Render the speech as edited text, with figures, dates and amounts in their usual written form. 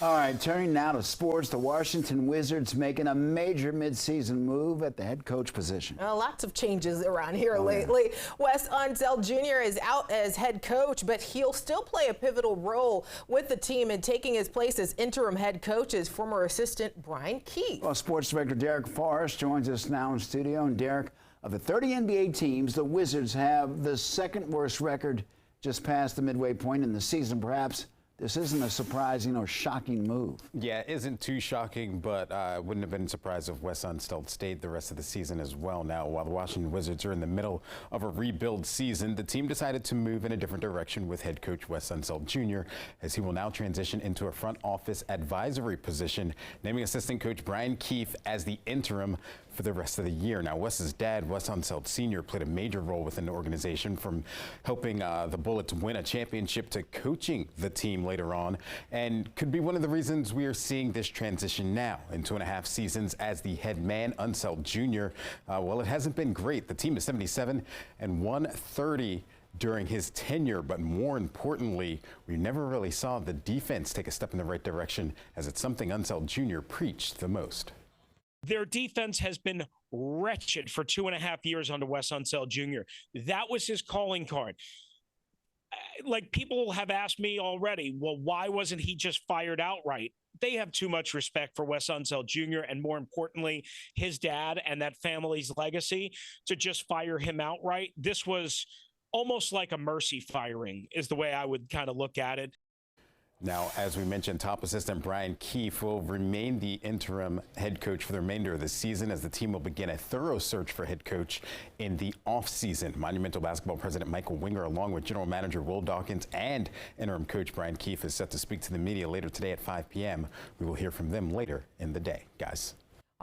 All right, turning now to sports, the Washington Wizards making a major midseason move at the head coach position. Lots of changes around here lately. Yeah. Wes Unseld Jr. is out as head coach, but he'll still play a pivotal role with the team, and taking his place as interim head coach is former assistant Brian Keefe. Well, sports director Derek Forrest joins us now in studio. And Derek, of the 30 NBA teams, the Wizards have the second worst record just past the midway point in the season. Perhaps this isn't a surprising or shocking move. Yeah, it isn't too shocking, but wouldn't have been surprised if Wes Unseld stayed the rest of the season as well. Now, while the Washington Wizards are in the middle of a rebuild season, the team decided to move in a different direction with head coach Wes Unseld Jr., as he will now transition into a front office advisory position, naming assistant coach Brian Keefe as the interim for the rest of the year. Now, Wes's dad, Wes Unseld Sr., played a major role within the organization, from helping the Bullets win a championship to coaching the team later on, and could be one of the reasons we are seeing this transition now. In 2.5 seasons as the head man, Unseld Jr., well, it hasn't been great. The team is 77 and 130 during his tenure, but more importantly, we never really saw the defense take a step in the right direction, as it's something Unseld Jr. preached the most. Their defense has been wretched for 2.5 years under Wes Unseld Jr. That was his calling card. Like, people have asked me already, well, why wasn't he just fired outright? They have too much respect for Wes Unseld Jr. and, more importantly, his dad and that family's legacy to just fire him outright. This was almost like a mercy firing, is the way I would kind of look at it. Now, as we mentioned, top assistant Brian Keefe will remain the interim head coach for the remainder of the season, as the team will begin a thorough search for head coach in the offseason. Monumental basketball president Michael Winger, along with general manager Will Dawkins and interim coach Brian Keefe, is set to speak to the media later today at 5 p.m. We will hear from them later in the day. Guys.